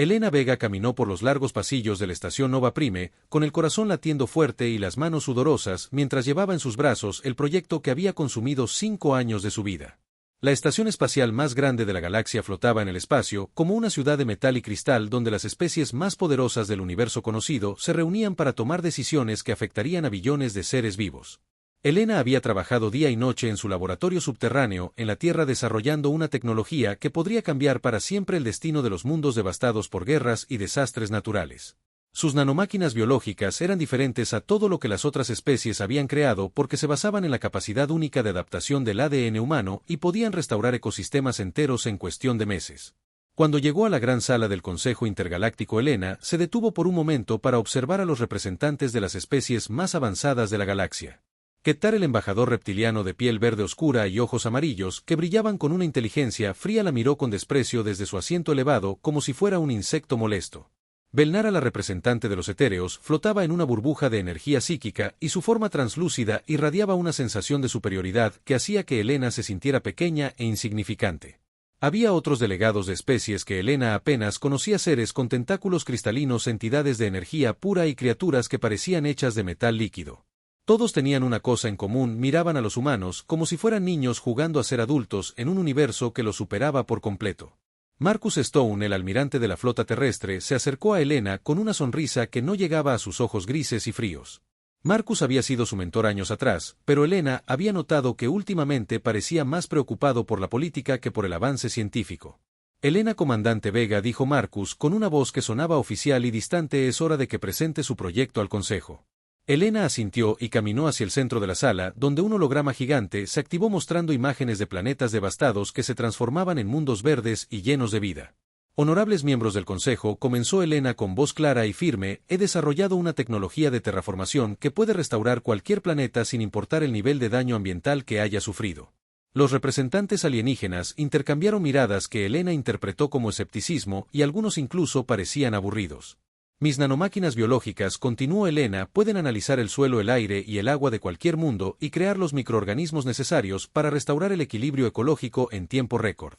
Elena Vega caminó por los largos pasillos de la estación Nova Prime, con el corazón latiendo fuerte y las manos sudorosas mientras llevaba en sus brazos el proyecto que había consumido 5 años de su vida. La estación espacial más grande de la galaxia flotaba en el espacio, como una ciudad de metal y cristal donde las especies más poderosas del universo conocido se reunían para tomar decisiones que afectarían a billones de seres vivos. Elena había trabajado día y noche en su laboratorio subterráneo en la Tierra desarrollando una tecnología que podría cambiar para siempre el destino de los mundos devastados por guerras y desastres naturales. Sus nanomáquinas biológicas eran diferentes a todo lo que las otras especies habían creado porque se basaban en la capacidad única de adaptación del ADN humano y podían restaurar ecosistemas enteros en cuestión de meses. Cuando llegó a la gran sala del Consejo Intergaláctico, Elena se detuvo por un momento para observar a los representantes de las especies más avanzadas de la galaxia. Kettar, el embajador reptiliano de piel verde oscura y ojos amarillos que brillaban con una inteligencia fría, la miró con desprecio desde su asiento elevado como si fuera un insecto molesto. Belnara, la representante de los etéreos, flotaba en una burbuja de energía psíquica y su forma translúcida irradiaba una sensación de superioridad que hacía que Elena se sintiera pequeña e insignificante. Había otros delegados de especies que Elena apenas conocía, seres con tentáculos cristalinos, entidades de energía pura y criaturas que parecían hechas de metal líquido. Todos tenían una cosa en común: miraban a los humanos como si fueran niños jugando a ser adultos en un universo que los superaba por completo. Marcus Stone, el almirante de la flota terrestre, se acercó a Elena con una sonrisa que no llegaba a sus ojos grises y fríos. Marcus había sido su mentor años atrás, pero Elena había notado que últimamente parecía más preocupado por la política que por el avance científico. Elena, comandante Vega, dijo Marcus con una voz que sonaba oficial y distante, es hora de que presente su proyecto al Consejo. Elena asintió y caminó hacia el centro de la sala, donde un holograma gigante se activó mostrando imágenes de planetas devastados que se transformaban en mundos verdes y llenos de vida. Honorables miembros del Consejo, comenzó Elena con voz clara y firme, he desarrollado una tecnología de terraformación que puede restaurar cualquier planeta sin importar el nivel de daño ambiental que haya sufrido. Los representantes alienígenas intercambiaron miradas que Elena interpretó como escepticismo y algunos incluso parecían aburridos. Mis nanomáquinas biológicas, continuó Elena, pueden analizar el suelo, el aire y el agua de cualquier mundo y crear los microorganismos necesarios para restaurar el equilibrio ecológico en tiempo récord.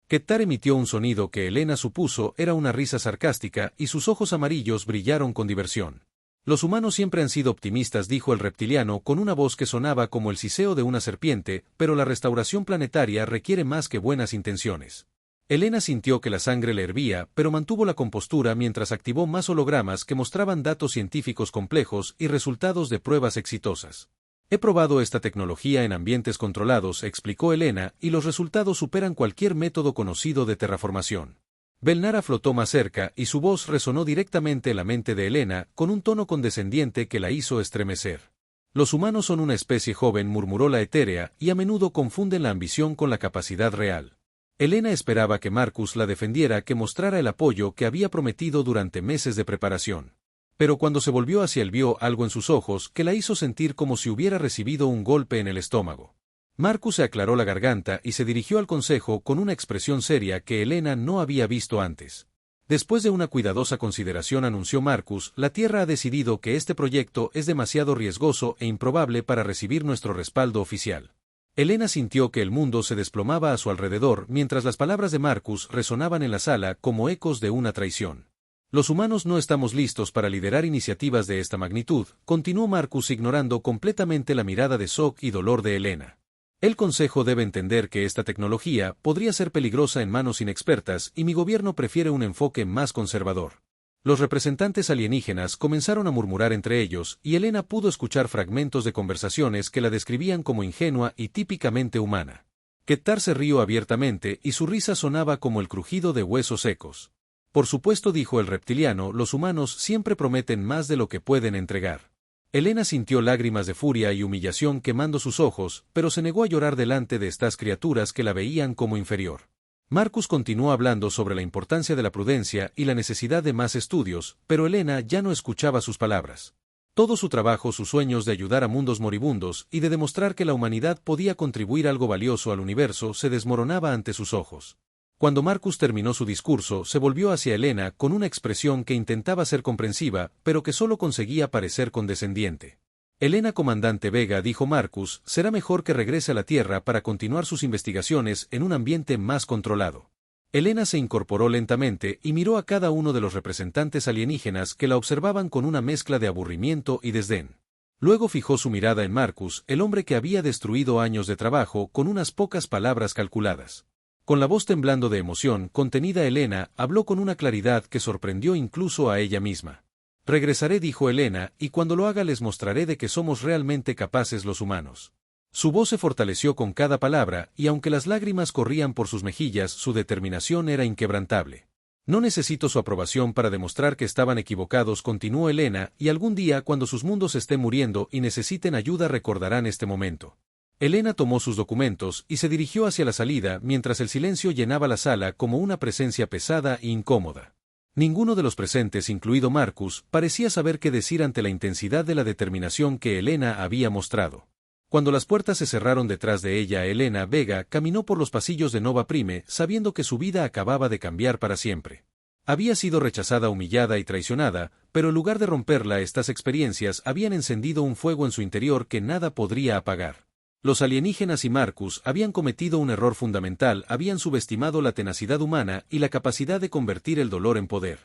Kettar emitió un sonido que Elena supuso era una risa sarcástica y sus ojos amarillos brillaron con diversión. Los humanos siempre han sido optimistas, dijo el reptiliano con una voz que sonaba como el siseo de una serpiente, pero la restauración planetaria requiere más que buenas intenciones. Elena sintió que la sangre le hervía, pero mantuvo la compostura mientras activó más hologramas que mostraban datos científicos complejos y resultados de pruebas exitosas. He probado esta tecnología en ambientes controlados, explicó Elena, y los resultados superan cualquier método conocido de terraformación. Belnara flotó más cerca y su voz resonó directamente en la mente de Elena con un tono condescendiente que la hizo estremecer. Los humanos son una especie joven, murmuró la etérea, y a menudo confunden la ambición con la capacidad real. Elena esperaba que Marcus la defendiera, que mostrara el apoyo que había prometido durante meses de preparación. Pero cuando se volvió hacia él vio algo en sus ojos que la hizo sentir como si hubiera recibido un golpe en el estómago. Marcus se aclaró la garganta y se dirigió al Consejo con una expresión seria que Elena no había visto antes. Después de una cuidadosa consideración, anunció Marcus, la Tierra ha decidido que este proyecto es demasiado riesgoso e improbable para recibir nuestro respaldo oficial. Elena sintió que el mundo se desplomaba a su alrededor mientras las palabras de Marcus resonaban en la sala como ecos de una traición. Los humanos no estamos listos para liderar iniciativas de esta magnitud, continuó Marcus ignorando completamente la mirada de shock y dolor de Elena. El Consejo debe entender que esta tecnología podría ser peligrosa en manos inexpertas y mi gobierno prefiere un enfoque más conservador. Los representantes alienígenas comenzaron a murmurar entre ellos y Elena pudo escuchar fragmentos de conversaciones que la describían como ingenua y típicamente humana. Kettar se rió abiertamente y su risa sonaba como el crujido de huesos secos. Por supuesto, dijo el reptiliano, los humanos siempre prometen más de lo que pueden entregar. Elena sintió lágrimas de furia y humillación quemando sus ojos, pero se negó a llorar delante de estas criaturas que la veían como inferior. Marcus continuó hablando sobre la importancia de la prudencia y la necesidad de más estudios, pero Elena ya no escuchaba sus palabras. Todo su trabajo, sus sueños de ayudar a mundos moribundos y de demostrar que la humanidad podía contribuir algo valioso al universo se desmoronaba ante sus ojos. Cuando Marcus terminó su discurso, se volvió hacia Elena con una expresión que intentaba ser comprensiva, pero que solo conseguía parecer condescendiente. Elena, comandante Vega, dijo Marcus, será mejor que regrese a la Tierra para continuar sus investigaciones en un ambiente más controlado. Elena se incorporó lentamente y miró a cada uno de los representantes alienígenas que la observaban con una mezcla de aburrimiento y desdén. Luego fijó su mirada en Marcus, el hombre que había destruido años de trabajo con unas pocas palabras calculadas. Con la voz temblando de emoción contenida, Elena habló con una claridad que sorprendió incluso a ella misma. Regresaré, dijo Elena, y cuando lo haga les mostraré de que somos realmente capaces los humanos. Su voz se fortaleció con cada palabra, y aunque las lágrimas corrían por sus mejillas, su determinación era inquebrantable. No necesito su aprobación para demostrar que estaban equivocados, continuó Elena, y algún día cuando sus mundos estén muriendo y necesiten ayuda recordarán este momento. Elena tomó sus documentos y se dirigió hacia la salida mientras el silencio llenaba la sala como una presencia pesada e incómoda. Ninguno de los presentes, incluido Marcus, parecía saber qué decir ante la intensidad de la determinación que Elena había mostrado. Cuando las puertas se cerraron detrás de ella, Elena Vega caminó por los pasillos de Nova Prime sabiendo que su vida acababa de cambiar para siempre. Había sido rechazada, humillada y traicionada, pero en lugar de romperla, estas experiencias habían encendido un fuego en su interior que nada podría apagar. Los alienígenas y Marcus habían cometido un error fundamental, habían subestimado la tenacidad humana y la capacidad de convertir el dolor en poder.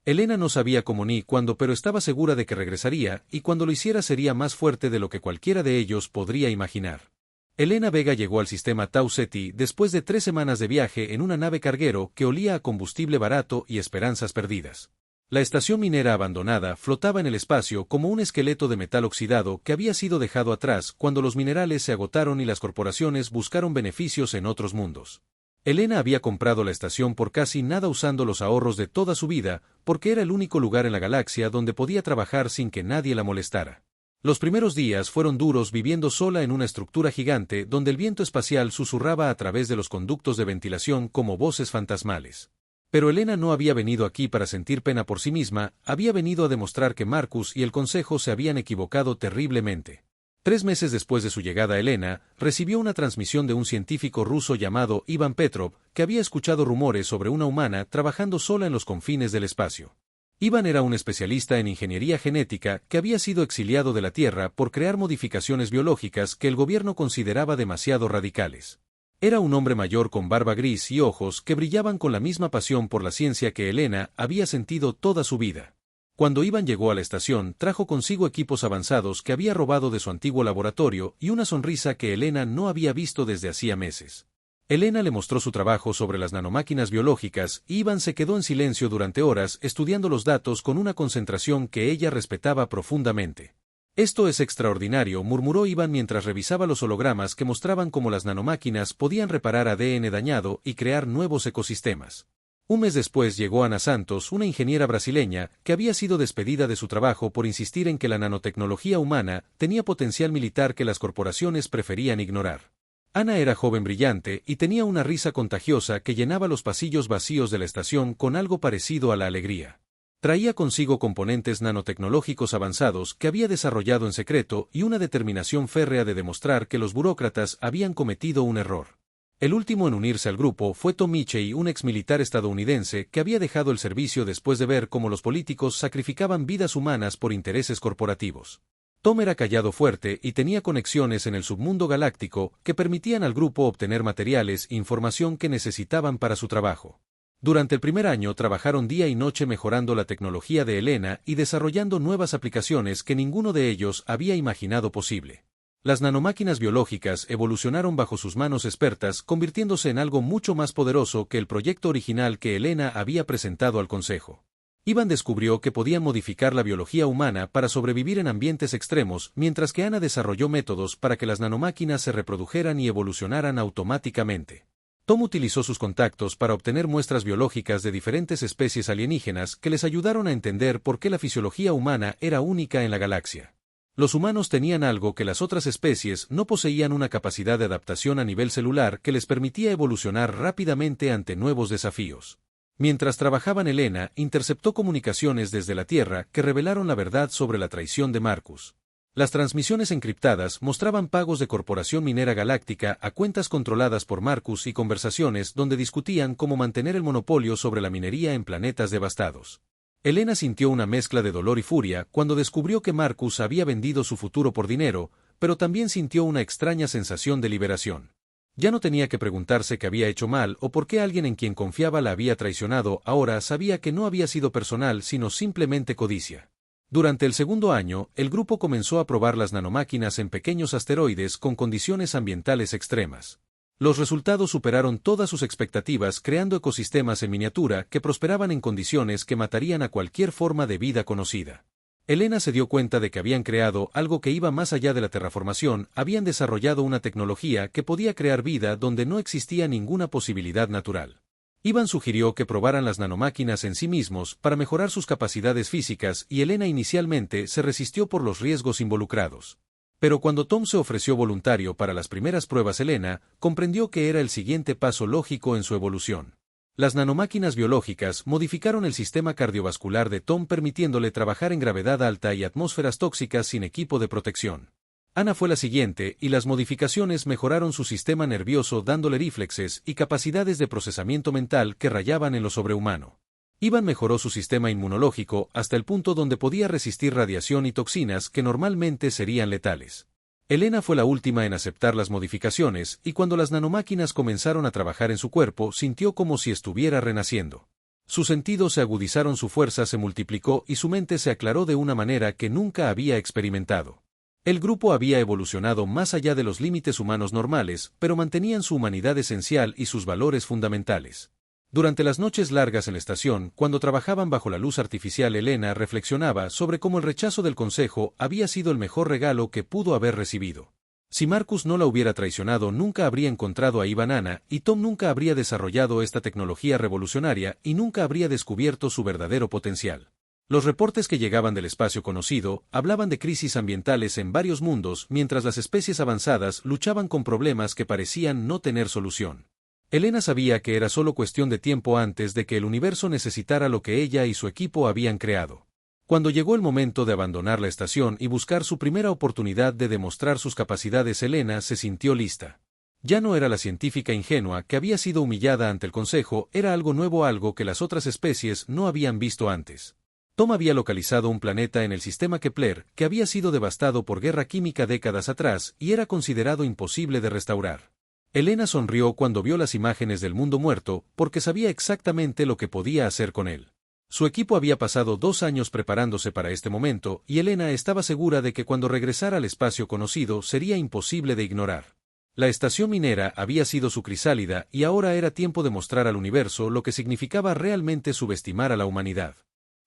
Elena no sabía cómo ni cuándo, pero estaba segura de que regresaría, y cuando lo hiciera sería más fuerte de lo que cualquiera de ellos podría imaginar. Elena Vega llegó al sistema Tau Ceti después de 3 semanas de viaje en una nave carguero que olía a combustible barato y esperanzas perdidas. La estación minera abandonada flotaba en el espacio como un esqueleto de metal oxidado que había sido dejado atrás cuando los minerales se agotaron y las corporaciones buscaron beneficios en otros mundos. Elena había comprado la estación por casi nada usando los ahorros de toda su vida, porque era el único lugar en la galaxia donde podía trabajar sin que nadie la molestara. Los primeros días fueron duros viviendo sola en una estructura gigante donde el viento espacial susurraba a través de los conductos de ventilación como voces fantasmales. Pero Elena no había venido aquí para sentir pena por sí misma, había venido a demostrar que Marcus y el Consejo se habían equivocado terriblemente. 3 meses después de su llegada, Elena recibió una transmisión de un científico ruso llamado Ivan Petrov, que había escuchado rumores sobre una humana trabajando sola en los confines del espacio. Ivan era un especialista en ingeniería genética que había sido exiliado de la Tierra por crear modificaciones biológicas que el gobierno consideraba demasiado radicales. Era un hombre mayor con barba gris y ojos que brillaban con la misma pasión por la ciencia que Elena había sentido toda su vida. Cuando Ivan llegó a la estación, trajo consigo equipos avanzados que había robado de su antiguo laboratorio y una sonrisa que Elena no había visto desde hacía meses. Elena le mostró su trabajo sobre las nanomáquinas biológicas y Ivan se quedó en silencio durante horas estudiando los datos con una concentración que ella respetaba profundamente. Esto es extraordinario, murmuró Ivan mientras revisaba los hologramas que mostraban cómo las nanomáquinas podían reparar ADN dañado y crear nuevos ecosistemas. Un mes después llegó Ana Santos, una ingeniera brasileña, que había sido despedida de su trabajo por insistir en que la nanotecnología humana tenía potencial militar que las corporaciones preferían ignorar. Ana era joven brillante y tenía una risa contagiosa que llenaba los pasillos vacíos de la estación con algo parecido a la alegría. Traía consigo componentes nanotecnológicos avanzados que había desarrollado en secreto y una determinación férrea de demostrar que los burócratas habían cometido un error. El último en unirse al grupo fue Tom Michey, un exmilitar estadounidense que había dejado el servicio después de ver cómo los políticos sacrificaban vidas humanas por intereses corporativos. Tom era callado, fuerte y tenía conexiones en el submundo galáctico que permitían al grupo obtener materiales e información que necesitaban para su trabajo. Durante el primer año trabajaron día y noche mejorando la tecnología de Elena y desarrollando nuevas aplicaciones que ninguno de ellos había imaginado posible. Las nanomáquinas biológicas evolucionaron bajo sus manos expertas, convirtiéndose en algo mucho más poderoso que el proyecto original que Elena había presentado al Consejo. Ivan descubrió que podían modificar la biología humana para sobrevivir en ambientes extremos, mientras que Ana desarrolló métodos para que las nanomáquinas se reprodujeran y evolucionaran automáticamente. Tom utilizó sus contactos para obtener muestras biológicas de diferentes especies alienígenas que les ayudaron a entender por qué la fisiología humana era única en la galaxia. Los humanos tenían algo que las otras especies no poseían: una capacidad de adaptación a nivel celular que les permitía evolucionar rápidamente ante nuevos desafíos. Mientras trabajaban, Elena interceptó comunicaciones desde la Tierra que revelaron la verdad sobre la traición de Marcus. Las transmisiones encriptadas mostraban pagos de Corporación Minera Galáctica a cuentas controladas por Marcus y conversaciones donde discutían cómo mantener el monopolio sobre la minería en planetas devastados. Elena sintió una mezcla de dolor y furia cuando descubrió que Marcus había vendido su futuro por dinero, pero también sintió una extraña sensación de liberación. Ya no tenía que preguntarse qué había hecho mal o por qué alguien en quien confiaba la había traicionado. Ahora sabía que no había sido personal sino simplemente codicia. Durante el segundo año, el grupo comenzó a probar las nanomáquinas en pequeños asteroides con condiciones ambientales extremas. Los resultados superaron todas sus expectativas, creando ecosistemas en miniatura que prosperaban en condiciones que matarían a cualquier forma de vida conocida. Elena se dio cuenta de que habían creado algo que iba más allá de la terraformación. Habían desarrollado una tecnología que podía crear vida donde no existía ninguna posibilidad natural. Ivan sugirió que probaran las nanomáquinas en sí mismos para mejorar sus capacidades físicas y Elena inicialmente se resistió por los riesgos involucrados. Pero cuando Tom se ofreció voluntario para las primeras pruebas, Elena comprendió que era el siguiente paso lógico en su evolución. Las nanomáquinas biológicas modificaron el sistema cardiovascular de Tom, permitiéndole trabajar en gravedad alta y atmósferas tóxicas sin equipo de protección. Ana fue la siguiente, y las modificaciones mejoraron su sistema nervioso, dándole reflexes y capacidades de procesamiento mental que rayaban en lo sobrehumano. Ivan mejoró su sistema inmunológico hasta el punto donde podía resistir radiación y toxinas que normalmente serían letales. Elena fue la última en aceptar las modificaciones, y cuando las nanomáquinas comenzaron a trabajar en su cuerpo, sintió como si estuviera renaciendo. Sus sentidos se agudizaron, su fuerza se multiplicó y su mente se aclaró de una manera que nunca había experimentado. El grupo había evolucionado más allá de los límites humanos normales, pero mantenían su humanidad esencial y sus valores fundamentales. Durante las noches largas en la estación, cuando trabajaban bajo la luz artificial, Elena reflexionaba sobre cómo el rechazo del consejo había sido el mejor regalo que pudo haber recibido. Si Marcus no la hubiera traicionado, nunca habría encontrado a Ivan, Ana y Tom nunca habría desarrollado esta tecnología revolucionaria y nunca habría descubierto su verdadero potencial. Los reportes que llegaban del espacio conocido hablaban de crisis ambientales en varios mundos, mientras las especies avanzadas luchaban con problemas que parecían no tener solución. Elena sabía que era solo cuestión de tiempo antes de que el universo necesitara lo que ella y su equipo habían creado. Cuando llegó el momento de abandonar la estación y buscar su primera oportunidad de demostrar sus capacidades, Elena se sintió lista. Ya no era la científica ingenua que había sido humillada ante el consejo, era algo nuevo, algo que las otras especies no habían visto antes. Tom había localizado un planeta en el sistema Kepler que había sido devastado por guerra química décadas atrás y era considerado imposible de restaurar. Elena sonrió cuando vio las imágenes del mundo muerto, porque sabía exactamente lo que podía hacer con él. Su equipo había pasado 2 años preparándose para este momento, y Elena estaba segura de que cuando regresara al espacio conocido sería imposible de ignorar. La estación minera había sido su crisálida y ahora era tiempo de mostrar al universo lo que significaba realmente subestimar a la humanidad.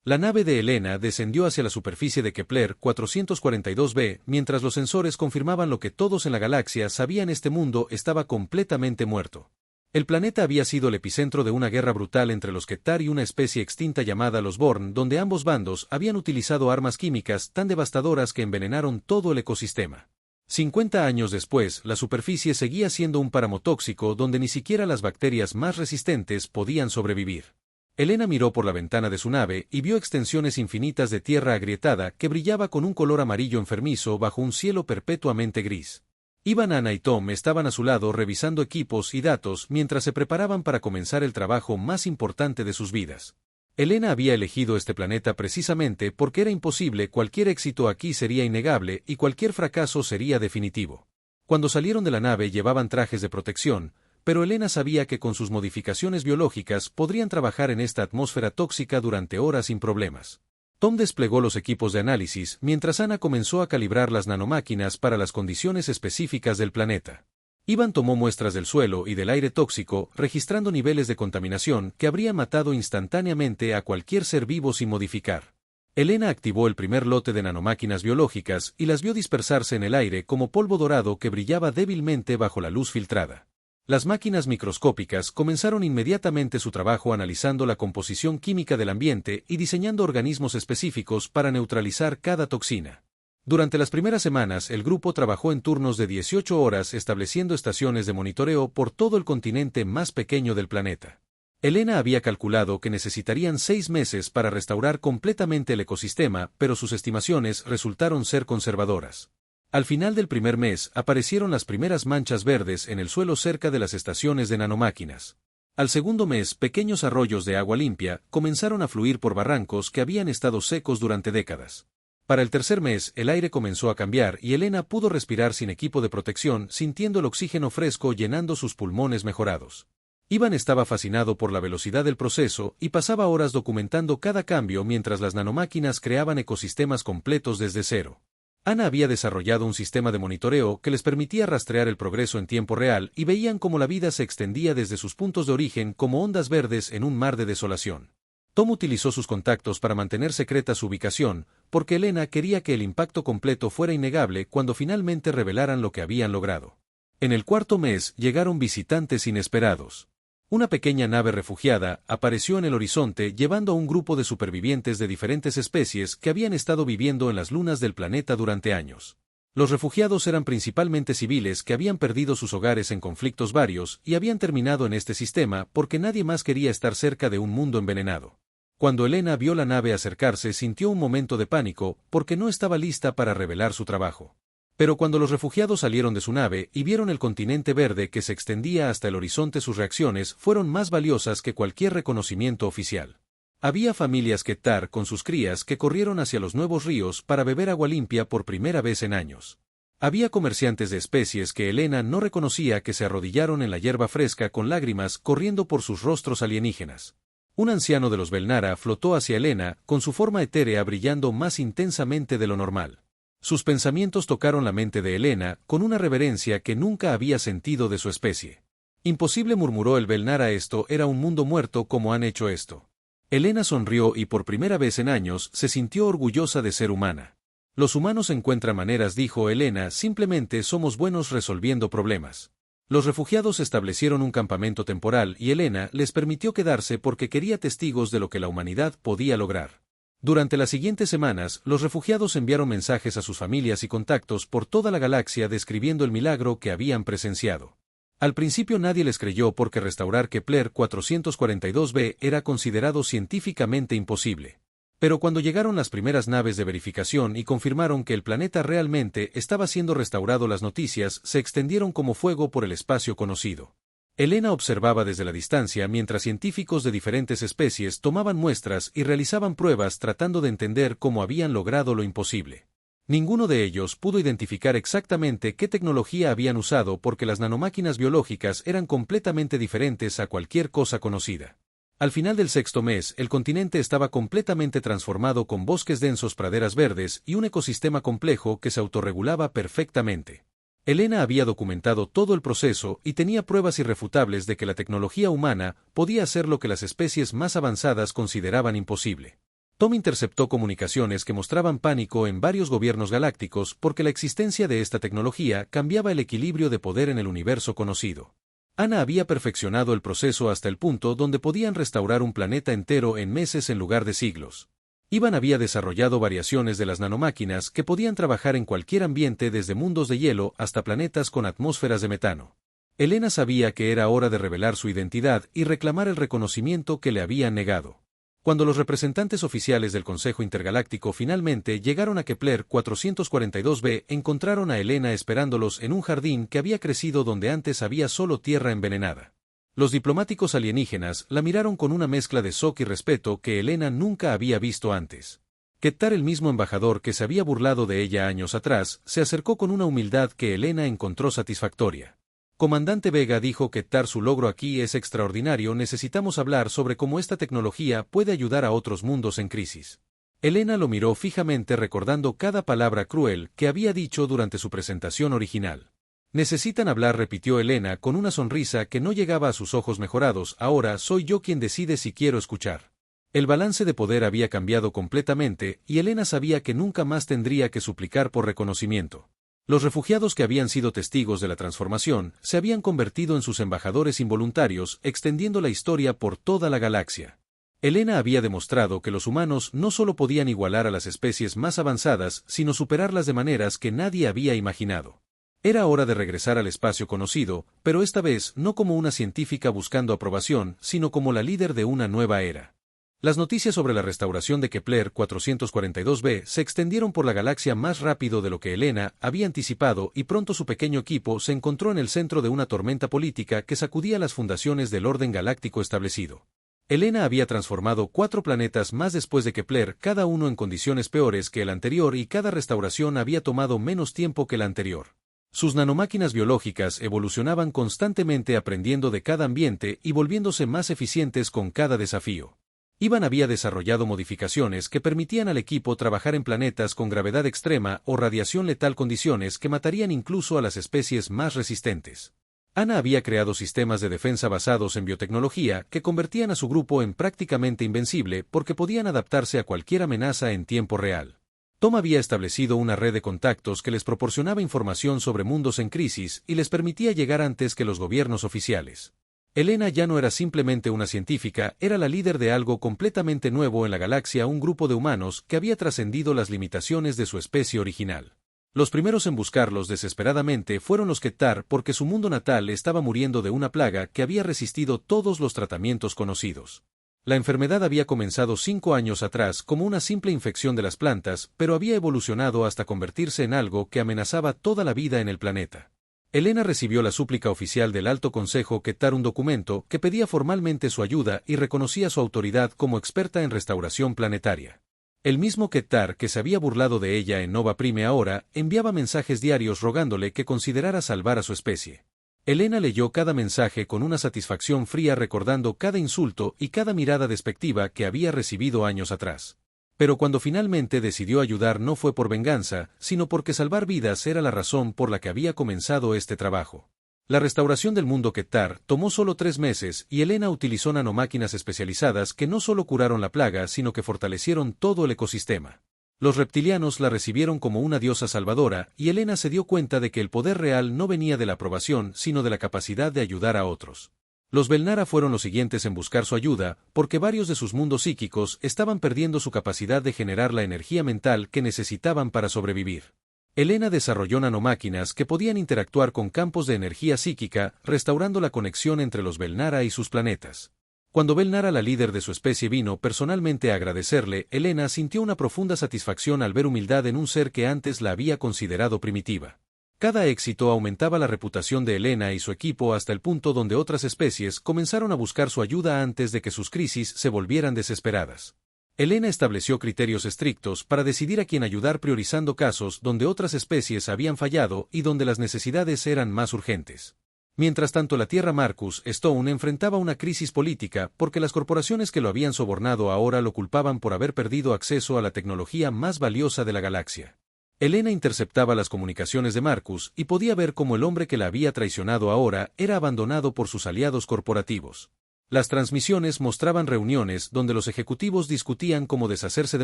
La nave de Elena descendió hacia la superficie de Kepler 442b, mientras los sensores confirmaban lo que todos en la galaxia sabían: este mundo estaba completamente muerto. El planeta había sido el epicentro de una guerra brutal entre los Kettar y una especie extinta llamada los Born, donde ambos bandos habían utilizado armas químicas tan devastadoras que envenenaron todo el ecosistema. 50 años después, la superficie seguía siendo un páramo tóxico donde ni siquiera las bacterias más resistentes podían sobrevivir. Elena miró por la ventana de su nave y vio extensiones infinitas de tierra agrietada que brillaba con un color amarillo enfermizo bajo un cielo perpetuamente gris. Ivan, Ana y Tom estaban a su lado revisando equipos y datos mientras se preparaban para comenzar el trabajo más importante de sus vidas. Elena había elegido este planeta precisamente porque era imposible. Cualquier éxito aquí sería innegable y cualquier fracaso sería definitivo. Cuando salieron de la nave llevaban trajes de protección, pero Elena sabía que con sus modificaciones biológicas podrían trabajar en esta atmósfera tóxica durante horas sin problemas. Tom desplegó los equipos de análisis, mientras Ana comenzó a calibrar las nanomáquinas para las condiciones específicas del planeta. Ivan tomó muestras del suelo y del aire tóxico, registrando niveles de contaminación que habrían matado instantáneamente a cualquier ser vivo sin modificar. Elena activó el primer lote de nanomáquinas biológicas y las vio dispersarse en el aire como polvo dorado que brillaba débilmente bajo la luz filtrada. Las máquinas microscópicas comenzaron inmediatamente su trabajo analizando la composición química del ambiente y diseñando organismos específicos para neutralizar cada toxina. Durante las primeras semanas, el grupo trabajó en turnos de 18 horas estableciendo estaciones de monitoreo por todo el continente más pequeño del planeta. Elena había calculado que necesitarían 6 meses para restaurar completamente el ecosistema, pero sus estimaciones resultaron ser conservadoras. Al final del primer mes aparecieron las primeras manchas verdes en el suelo cerca de las estaciones de nanomáquinas. Al segundo mes, pequeños arroyos de agua limpia comenzaron a fluir por barrancos que habían estado secos durante décadas. Para el tercer mes, el aire comenzó a cambiar y Elena pudo respirar sin equipo de protección, sintiendo el oxígeno fresco llenando sus pulmones mejorados. Ivan estaba fascinado por la velocidad del proceso y pasaba horas documentando cada cambio mientras las nanomáquinas creaban ecosistemas completos desde cero. Ana había desarrollado un sistema de monitoreo que les permitía rastrear el progreso en tiempo real y veían cómo la vida se extendía desde sus puntos de origen como ondas verdes en un mar de desolación. Tom utilizó sus contactos para mantener secreta su ubicación, porque Elena quería que el impacto completo fuera innegable cuando finalmente revelaran lo que habían logrado. En el cuarto mes llegaron visitantes inesperados. Una pequeña nave refugiada apareció en el horizonte llevando a un grupo de supervivientes de diferentes especies que habían estado viviendo en las lunas del planeta durante años. Los refugiados eran principalmente civiles que habían perdido sus hogares en conflictos varios y habían terminado en este sistema porque nadie más quería estar cerca de un mundo envenenado. Cuando Elena vio la nave acercarse sintió un momento de pánico porque no estaba lista para revelar su trabajo. Pero cuando los refugiados salieron de su nave y vieron el continente verde que se extendía hasta el horizonte, sus reacciones fueron más valiosas que cualquier reconocimiento oficial. Había familias Kettar con sus crías que corrieron hacia los nuevos ríos para beber agua limpia por primera vez en años. Había comerciantes de especies que Elena no reconocía que se arrodillaron en la hierba fresca con lágrimas corriendo por sus rostros alienígenas. Un anciano de los Belnara flotó hacia Elena, con su forma etérea brillando más intensamente de lo normal. Sus pensamientos tocaron la mente de Elena, con una reverencia que nunca había sentido de su especie. Imposible, murmuró el Belnara, esto era un mundo muerto, ¿cómo han hecho esto? Elena sonrió y por primera vez en años se sintió orgullosa de ser humana. Los humanos encuentran maneras, dijo Elena, simplemente somos buenos resolviendo problemas. Los refugiados establecieron un campamento temporal y Elena les permitió quedarse porque quería testigos de lo que la humanidad podía lograr. Durante las siguientes semanas, los refugiados enviaron mensajes a sus familias y contactos por toda la galaxia describiendo el milagro que habían presenciado. Al principio nadie les creyó porque restaurar Kepler 442b era considerado científicamente imposible. Pero cuando llegaron las primeras naves de verificación y confirmaron que el planeta realmente estaba siendo restaurado, las noticias se extendieron como fuego por el espacio conocido. Elena observaba desde la distancia mientras científicos de diferentes especies tomaban muestras y realizaban pruebas tratando de entender cómo habían logrado lo imposible. Ninguno de ellos pudo identificar exactamente qué tecnología habían usado porque las nanomáquinas biológicas eran completamente diferentes a cualquier cosa conocida. Al final del sexto mes, el continente estaba completamente transformado con bosques densos, praderas verdes y un ecosistema complejo que se autorregulaba perfectamente. Elena había documentado todo el proceso y tenía pruebas irrefutables de que la tecnología humana podía hacer lo que las especies más avanzadas consideraban imposible. Tom interceptó comunicaciones que mostraban pánico en varios gobiernos galácticos porque la existencia de esta tecnología cambiaba el equilibrio de poder en el universo conocido. Ana había perfeccionado el proceso hasta el punto donde podían restaurar un planeta entero en meses en lugar de siglos. Ivan había desarrollado variaciones de las nanomáquinas que podían trabajar en cualquier ambiente desde mundos de hielo hasta planetas con atmósferas de metano. Elena sabía que era hora de revelar su identidad y reclamar el reconocimiento que le habían negado. Cuando los representantes oficiales del Consejo Intergaláctico finalmente llegaron a Kepler 442b, encontraron a Elena esperándolos en un jardín que había crecido donde antes había solo tierra envenenada. Los diplomáticos alienígenas la miraron con una mezcla de shock y respeto que Elena nunca había visto antes. Kettar, el mismo embajador que se había burlado de ella años atrás, se acercó con una humildad que Elena encontró satisfactoria. Comandante Vega, dijo Kettar, su logro aquí es extraordinario, necesitamos hablar sobre cómo esta tecnología puede ayudar a otros mundos en crisis. Elena lo miró fijamente recordando cada palabra cruel que había dicho durante su presentación original. Necesitan hablar, repitió Elena con una sonrisa que no llegaba a sus ojos mejorados, ahora soy yo quien decide si quiero escuchar. El balance de poder había cambiado completamente y Elena sabía que nunca más tendría que suplicar por reconocimiento. Los refugiados que habían sido testigos de la transformación se habían convertido en sus embajadores involuntarios, extendiendo la historia por toda la galaxia. Elena había demostrado que los humanos no solo podían igualar a las especies más avanzadas, sino superarlas de maneras que nadie había imaginado. Era hora de regresar al espacio conocido, pero esta vez no como una científica buscando aprobación, sino como la líder de una nueva era. Las noticias sobre la restauración de Kepler 442b se extendieron por la galaxia más rápido de lo que Elena había anticipado y pronto su pequeño equipo se encontró en el centro de una tormenta política que sacudía las fundaciones del orden galáctico establecido. Elena había transformado 4 planetas más después de Kepler, cada uno en condiciones peores que el anterior y cada restauración había tomado menos tiempo que la anterior. Sus nanomáquinas biológicas evolucionaban constantemente aprendiendo de cada ambiente y volviéndose más eficientes con cada desafío. Ivan había desarrollado modificaciones que permitían al equipo trabajar en planetas con gravedad extrema o radiación letal, condiciones que matarían incluso a las especies más resistentes. Ana había creado sistemas de defensa basados en biotecnología que convertían a su grupo en prácticamente invencible porque podían adaptarse a cualquier amenaza en tiempo real. Tom había establecido una red de contactos que les proporcionaba información sobre mundos en crisis y les permitía llegar antes que los gobiernos oficiales. Elena ya no era simplemente una científica, era la líder de algo completamente nuevo en la galaxia, un grupo de humanos que había trascendido las limitaciones de su especie original. Los primeros en buscarlos desesperadamente fueron los Kettar, porque su mundo natal estaba muriendo de una plaga que había resistido todos los tratamientos conocidos. La enfermedad había comenzado 5 años atrás como una simple infección de las plantas, pero había evolucionado hasta convertirse en algo que amenazaba toda la vida en el planeta. Elena recibió la súplica oficial del Alto Consejo Kettar, un documento que pedía formalmente su ayuda y reconocía su autoridad como experta en restauración planetaria. El mismo Kettar que se había burlado de ella en Nova Prime ahora enviaba mensajes diarios rogándole que considerara salvar a su especie. Elena leyó cada mensaje con una satisfacción fría, recordando cada insulto y cada mirada despectiva que había recibido años atrás. Pero cuando finalmente decidió ayudar no fue por venganza, sino porque salvar vidas era la razón por la que había comenzado este trabajo. La restauración del mundo Kettar tomó solo 3 meses y Elena utilizó nanomáquinas especializadas que no solo curaron la plaga sino que fortalecieron todo el ecosistema. Los reptilianos la recibieron como una diosa salvadora y Elena se dio cuenta de que el poder real no venía de la aprobación sino de la capacidad de ayudar a otros. Los Belnara fueron los siguientes en buscar su ayuda, porque varios de sus mundos psíquicos estaban perdiendo su capacidad de generar la energía mental que necesitaban para sobrevivir. Elena desarrolló nanomáquinas que podían interactuar con campos de energía psíquica, restaurando la conexión entre los Belnara y sus planetas. Cuando Belnara, la líder de su especie, vino personalmente a agradecerle, Elena sintió una profunda satisfacción al ver humildad en un ser que antes la había considerado primitiva. Cada éxito aumentaba la reputación de Elena y su equipo hasta el punto donde otras especies comenzaron a buscar su ayuda antes de que sus crisis se volvieran desesperadas. Elena estableció criterios estrictos para decidir a quién ayudar, priorizando casos donde otras especies habían fallado y donde las necesidades eran más urgentes. Mientras tanto, la Tierra Marcus Stone enfrentaba una crisis política porque las corporaciones que lo habían sobornado ahora lo culpaban por haber perdido acceso a la tecnología más valiosa de la galaxia. Elena interceptaba las comunicaciones de Marcus y podía ver cómo el hombre que la había traicionado ahora era abandonado por sus aliados corporativos. Las transmisiones mostraban reuniones donde los ejecutivos discutían cómo deshacerse de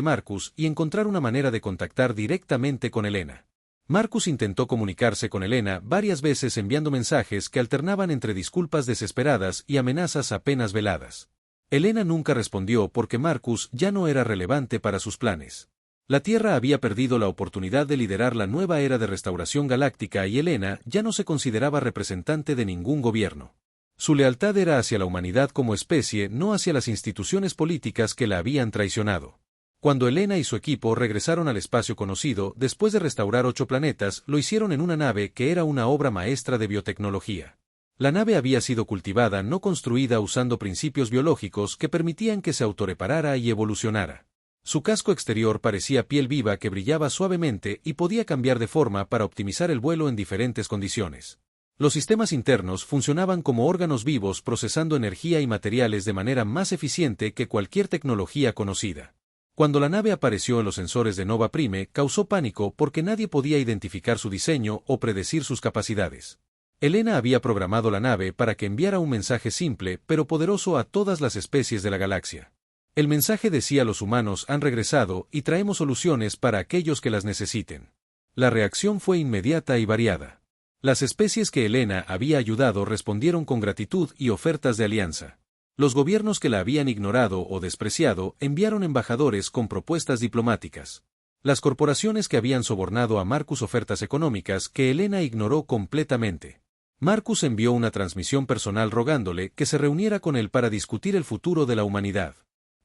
Marcus y encontrar una manera de contactar directamente con Elena. Marcus intentó comunicarse con Elena varias veces enviando mensajes que alternaban entre disculpas desesperadas y amenazas apenas veladas. Elena nunca respondió porque Marcus ya no era relevante para sus planes. La Tierra había perdido la oportunidad de liderar la nueva era de restauración galáctica y Elena ya no se consideraba representante de ningún gobierno. Su lealtad era hacia la humanidad como especie, no hacia las instituciones políticas que la habían traicionado. Cuando Elena y su equipo regresaron al espacio conocido, después de restaurar 8 planetas, lo hicieron en una nave que era una obra maestra de biotecnología. La nave había sido cultivada, no construida, usando principios biológicos que permitían que se autorreparara y evolucionara. Su casco exterior parecía piel viva que brillaba suavemente y podía cambiar de forma para optimizar el vuelo en diferentes condiciones. Los sistemas internos funcionaban como órganos vivos, procesando energía y materiales de manera más eficiente que cualquier tecnología conocida. Cuando la nave apareció en los sensores de Nova Prime, causó pánico porque nadie podía identificar su diseño o predecir sus capacidades. Elena había programado la nave para que enviara un mensaje simple pero poderoso a todas las especies de la galaxia. El mensaje decía: los humanos han regresado y traemos soluciones para aquellos que las necesiten. La reacción fue inmediata y variada. Las especies que Elena había ayudado respondieron con gratitud y ofertas de alianza. Los gobiernos que la habían ignorado o despreciado enviaron embajadores con propuestas diplomáticas. Las corporaciones que habían sobornado a Marcus ofertas económicas que Elena ignoró completamente. Marcus envió una transmisión personal rogándole que se reuniera con él para discutir el futuro de la humanidad.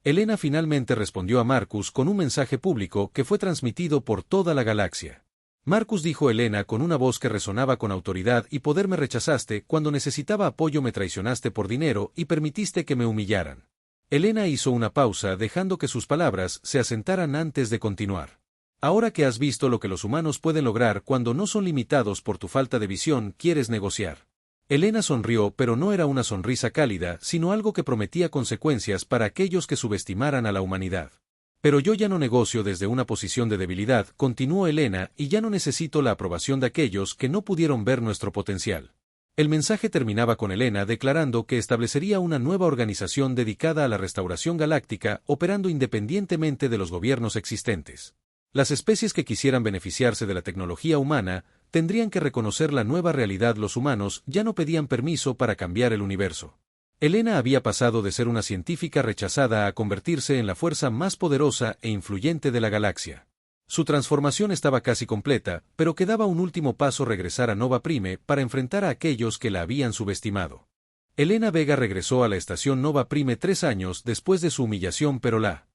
Elena finalmente respondió a Marcus con un mensaje público que fue transmitido por toda la galaxia. Marcus dijo: Elena, con una voz que resonaba con autoridad y poder, me rechazaste cuando necesitaba apoyo, me traicionaste por dinero y permitiste que me humillaran. Elena hizo una pausa dejando que sus palabras se asentaran antes de continuar. Ahora que has visto lo que los humanos pueden lograr cuando no son limitados por tu falta de visión, ¿quieres negociar? Elena sonrió, pero no era una sonrisa cálida, sino algo que prometía consecuencias para aquellos que subestimaran a la humanidad. Pero yo ya no negocio desde una posición de debilidad, continuó Elena, y ya no necesito la aprobación de aquellos que no pudieron ver nuestro potencial. El mensaje terminaba con Elena declarando que establecería una nueva organización dedicada a la restauración galáctica, operando independientemente de los gobiernos existentes. Las especies que quisieran beneficiarse de la tecnología humana tendrían que reconocer la nueva realidad. Los humanos ya no pedían permiso para cambiar el universo. Elena había pasado de ser una científica rechazada a convertirse en la fuerza más poderosa e influyente de la galaxia. Su transformación estaba casi completa, pero quedaba un último paso: regresar a Nova Prime para enfrentar a aquellos que la habían subestimado. Elena Vega regresó a la estación Nova Prime 3 años después de su humillación, pero la